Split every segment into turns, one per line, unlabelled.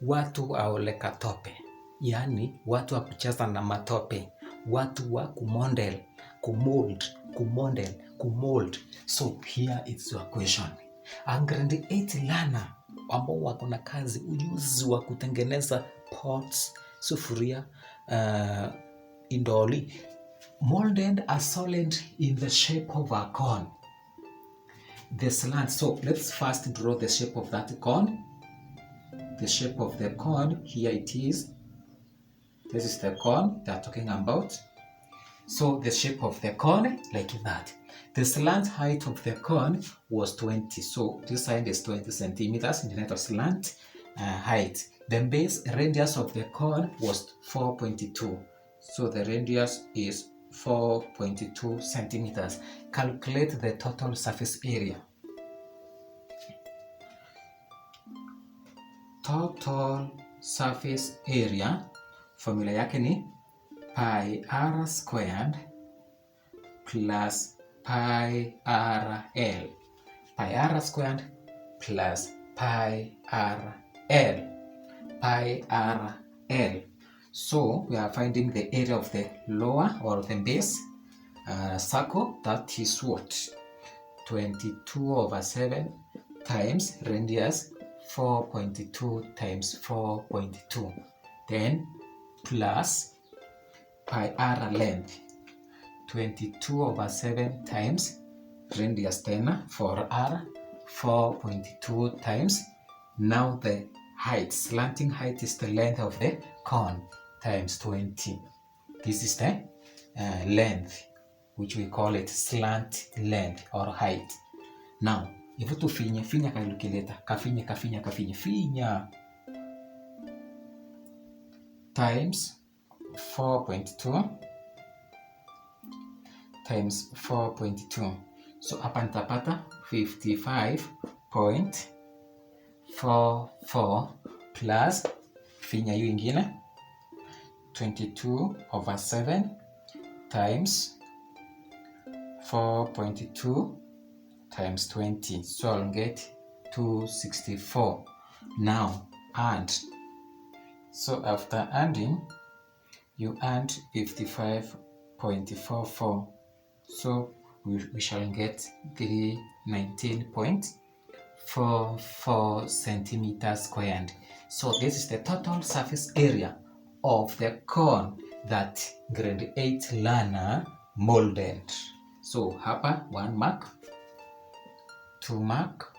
watu aole katope, yani watu wa kucheza na matope, watu wa kumold. So here it's your question. A grade 8 learner ambao wako na kazi ujuzi wa kutengeneza pots, sufuria, indoli, molded a solid in the shape of a cone. The slant. So let's first draw the shape of that cone. The shape of the cone, here it is. This is the cone they're talking about. So the shape of the cone, like that. The slant height of the cone was 20. So this side is 20 centimeters in the net of slant height. The base radius of the cone was 4.2. So the radius is 4.2 centimeters. Calculate the total surface area. Total surface area, formula yake ni pi r squared plus pi rl. Pi r squared plus pi rl. Pi rl. So we are finding the area of the lower or the base circle. That is what? 22/7 times radius 4.2 times 4.2. Then plus pi r length 22/7 times radius tena 4r 4.2 times. Now the height, slanting height is the length of the cone times 20. This is the length, which we call it slant length or height. Now hivyo tu finya calculator, finya times 4.2 times 4.2. So hapa nitapata 55.44 plus finya hiyo ingine 22/7 times 4.2 times 20. So I'll get 264. Now add. So after adding, you add 55.44. So we shall get 319.44 centimeters squared. So this is the total surface area of the cone that grade 8 learner molded. So hapa 1 mark, 2 mark,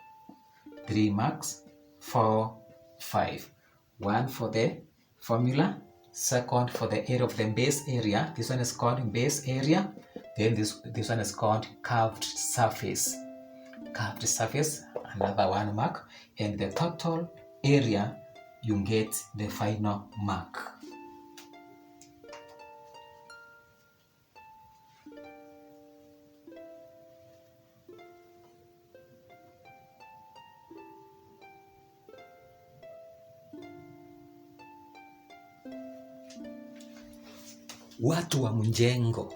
3 marks, 4, 5. 1 for the formula, second for the area of the base area. This one is called base area. Then this one is called curved surface. Curved surface, another 1 mark. And the total area, you get the final mark. Watu wa mjengo,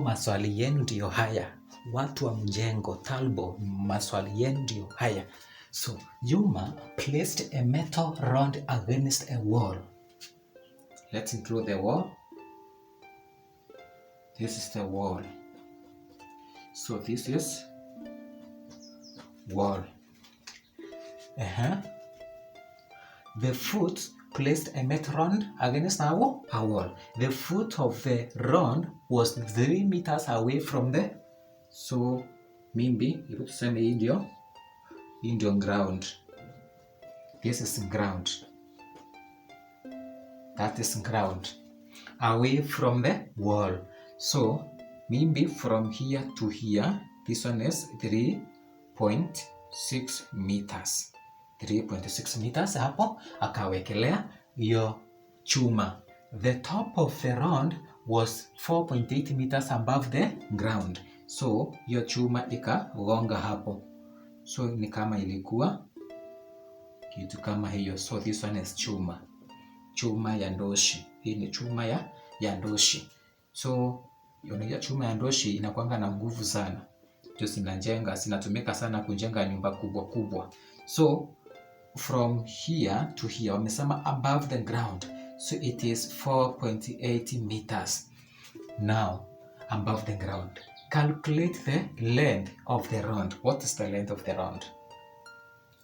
maswali yenu ndiyo haya. Watu wa mjengo, Talbo, maswali yenu ndiyo haya. So Juma placed a metal rod against a wall. Let's draw the wall. This is the wall. So this is wall. The foot placed a metal rod against a wall. The foot of the rod was 3 meters away from the. So maybe you tuseme hii ndio ground. This is ground. That is ground. Away from the wall. So maybe from here to here, this one is 3.6 meters. 3.6 meters hapo akawekelea hiyo chuma. The top of the rod was 4.8 meters above the ground. So hiyo chuma ikagonga hapo. So ni kama ilikuwa kitu kama hiyo. So this one is chuma ya ndoshi. Hii ni chuma ya ndoshi. So hiyo chuma ya ndoshi inakuanga na nguvu sana. Ndio zinatumika sana kujenga nyumba kubwa. So from here to here, wamesema above the ground, so it is 4.8 meters. Now, above the ground, calculate the length of the round. What is the length of the round?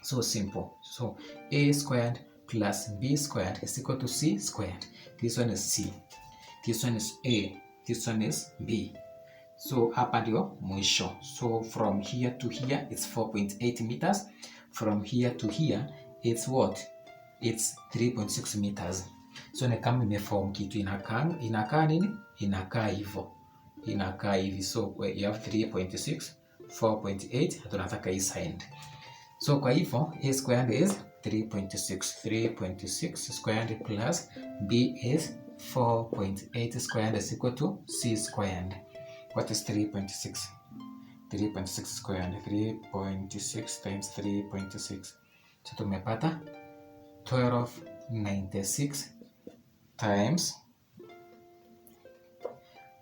So simple. So a squared plus b squared is equal to c squared. This one is c, this one is a, this one is b. So hapa ndio mwisho. So from here to here it's 4.8 meters. From here to here it's what? It's 3.6 meters. So ni kama imeform kitu inakaa nini? Inakaa hivyo. Inakaa hivi. So you have 3.6, 4.8, tunataka hii side. So kwa hivyo a squared is 3.6. 3.6 squared plus b is 4.8 squared is equal to c squared. What is 3.6? 3.6 squared. 3.6 times 3.6. So tumepata 1296 times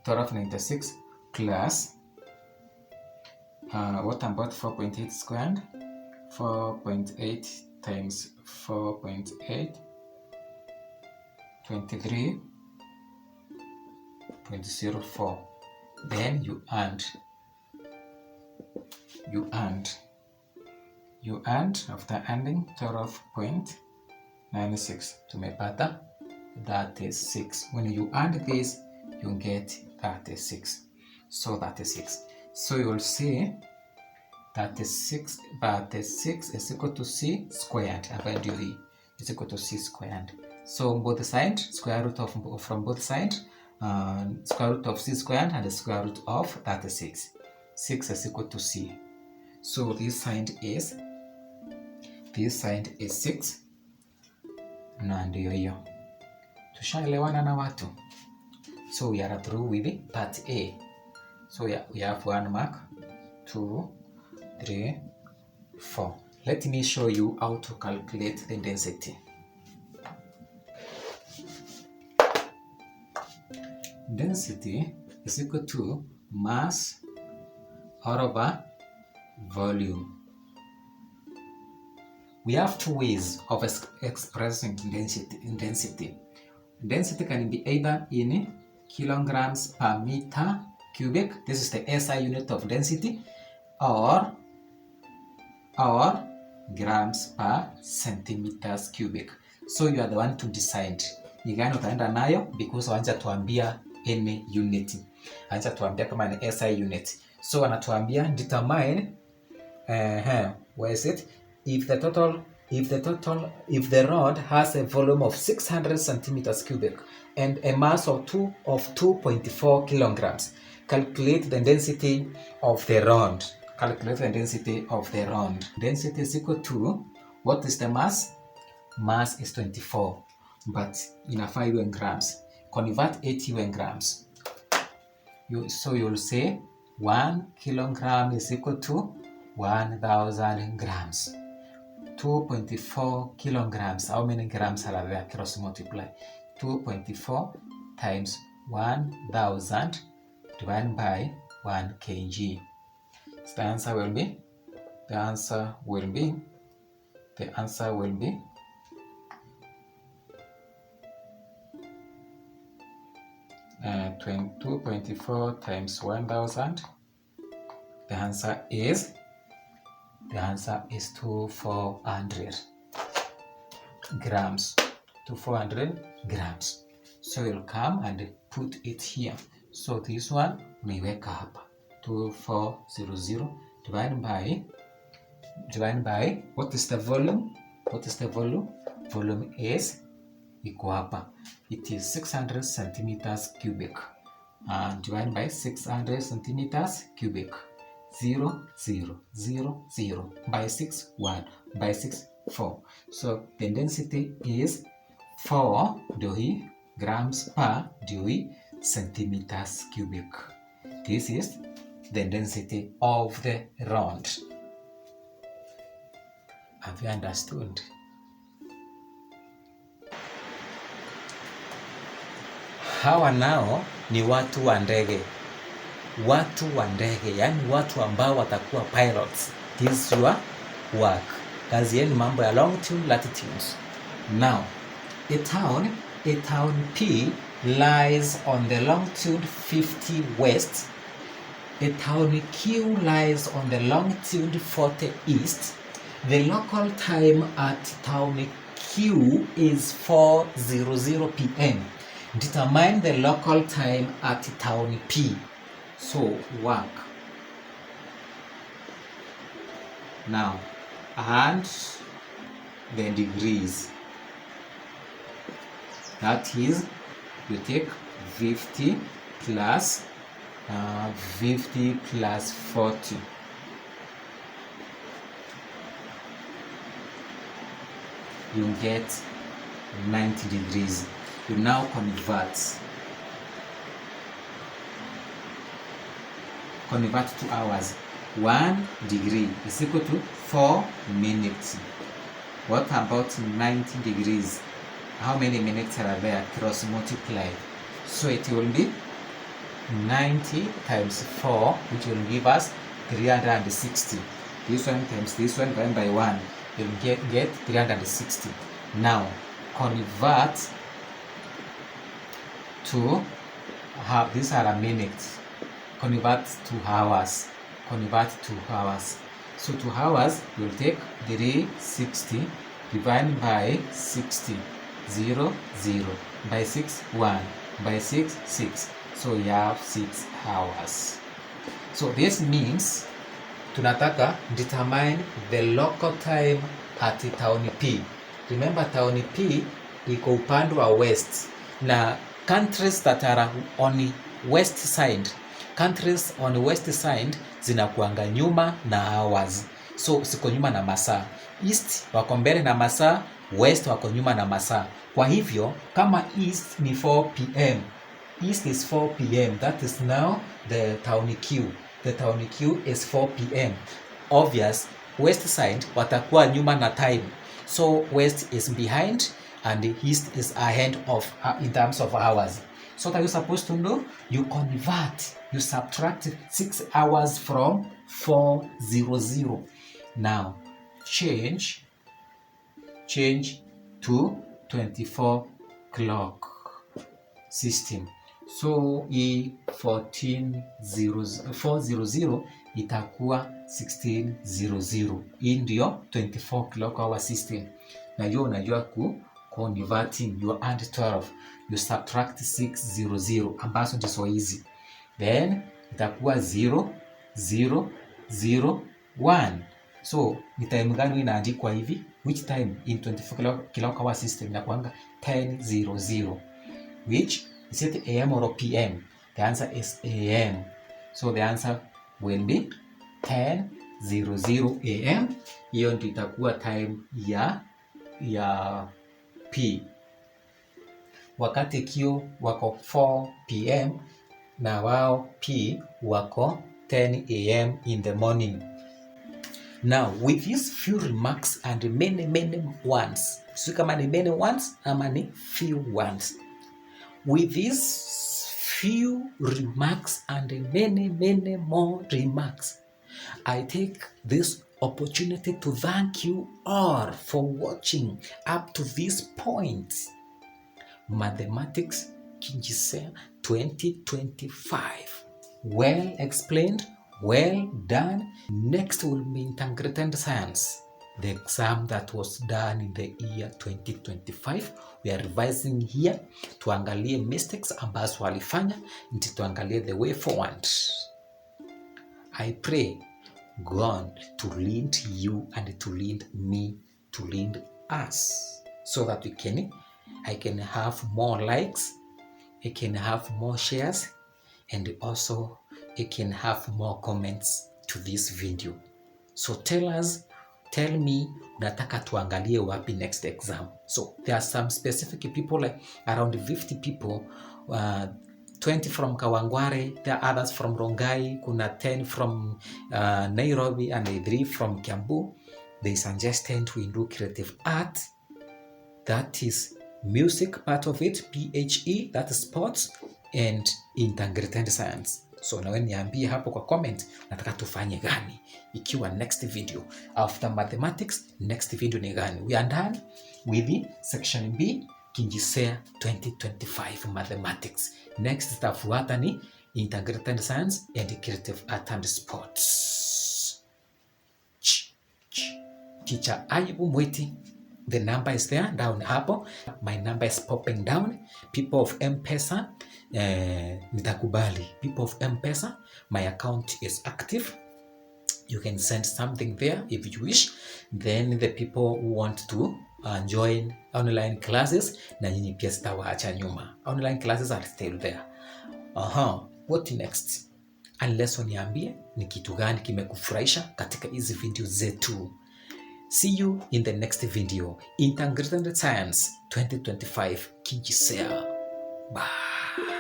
1296 plus what about 4.8 squared? 4.8 times 4.8, 23.04. Then you add after adding 12.96 tumepata 36. When you add this you get 36. So 36. So you will see 36 is equal to c squared. About is equal to c squared. So both sides, square root of from both sides, square root of c squared and the square root of 36. 6 is equal to c. So this side is 6 na ndio hiyo. Tushaelewana na watu. So we are through with part A. So we have 1 mark, 2, 3, 4. Let me show you how to calculate the density. Density is equal to mass over volume. We have two ways of expressing density. Density can be either in kilograms per meter cubic. This is the SI unit of density, or grams per centimeters cubic. So you are the one to decide ni gani utaenda nayo, because wanja tuambia any unit. Wanja tuambia kama ni SI unit. So wanatuambia determine where is it? If the rod has a volume of 600 centimeters cubic and a mass of 2.4 kilograms, calculate the density of the rod. Calculate the density of the rod. Density is equal to, what is the mass? Mass is 24, but inafaa iwe in grams. Convert 80 in grams. So you'll say 1 kilogram is equal to 1000 grams. 2.4 kilograms. How many grams are there? Cross multiply. 2.4 times 1000 divided by 1 kg. So the answer will be 2.4 times 1000. The answer is 2400 grams. 2400 grams. So you'll come and put it here. So this one umeiweka hapa 2400 divided by what is the volume? Volume is iko hapa. It is 600 centimeters cubic. And divided by 600 centimeters cubic. 0, 0, 0, 0 by 6, 1 by 6, 4. So the density is 4 grams per centimeters cubic. This is the density of the rod. Have you understood? Hawa nao ni watu wa ndege. Watu wa ndege, yani watu ambao watakuwa pilots. This is your work. kazieni mambo ya longitude latitudes. Now, a town P lies on the longitude 50 west. A town Q lies on the longitude 40 east. The local time at town Q is 4:00 p.m. Determine the local time at town P. So work. Now, add the degrees. That is, you take 50 plus 40. You get 90 degrees. You now convert to hours. 1 degree is equal to 4 minutes. What about 90 degrees? How many minutes are there? Cross multiply. So it will be 90 times 4, which will give us 360. This one times this one divided by 1, you'll get 360. Now convert to these are minutes. Convert to hours. So to hours, you'll take 360 divided by 60, 0, 0, by 6, 1, by 6, 6. So you have 6 hours. So this means tunataka determine the local time at town P. Remember town P iko upande wa west, na countries that are on the west side, zinakuanga nyuma na hours. So siko nyuma na masaa. East wako mbele na masaa, west wako nyuma na masaa. Kwa hivyo kama east ni 4 p.m. East is 4 p.m. That is now the town Q. The town Q is 4 p.m. Obvious, west side watakuwa nyuma na time. So west is behind and the east is ahead of in terms of hours. So what are you supposed to do? You convert, you subtract 6 hours from 4:00. Now change to 24 clock system. So hii 4:00 itakuwa 16:00. Hii ndio 24 clock hour system. Na hiyo unajua converting, you add 12, you subtract 6:00 ambazo ndizo hizi, then itakuwa 0, 0, 0, 1. So ni time gani inaandikwa hivi? Which time in 24 clock hour system inakuanga 10:00. Which is it AM or PM? The answer is AM. So the answer will be 10:00 AM. Hiyo ndio itakuwa time ya P. Wakati Q wako 4 PM na wao P wako 10 AM in the morning. Now with these few remarks and many ones, so kama ni many ones ama ni few ones, with these few remarks and many more remarks, I take this opportunity to thank you all for watching up to this point. Mathematics KJSEA 2025. Well explained, well done. Next will be integrated science, the exam that was done in the year 2025. We are revising here. Tuangalie mistakes ambazo walifanya, ndio tuangalie the way forward. I pray God to lead you and to lead me, to lead us, so that I can have more likes, I can have more shares, and also I can have more comments to this video. So tell me nataka tuangalie wapi next exam. So there are some specific people, like around 50 people, 20 from Kawangware, there are others from Rongai, kuna 10 from Nairobi, and 3 from Kiambu. They suggested we do creative art, that is music part of it, PHE, that is sports, and integrated science. So nawe niambie hapo kwa comment nataka tufanye gani, ikiwa next video after mathematics, next video ni gani. We are done with the section B KJSEA 2025 mathematics. Next itafuata ni integrated science and creative art and sports. Teacher Ayubu Mwiti, the number is there down hapo. My number is popping down. People of M-Pesa, nitakubali. People of M-Pesa, my account is active. You can send something there if you wish. Then the people who want to join online classes, na nyinyi pia sitawaacha nyuma. Online classes are still there. What next? Unless uniambie ni kitu gani kimekufurahisha katika hizi video zetu. See you in the next video. Integrated Science 2025 KJSEA. Bye.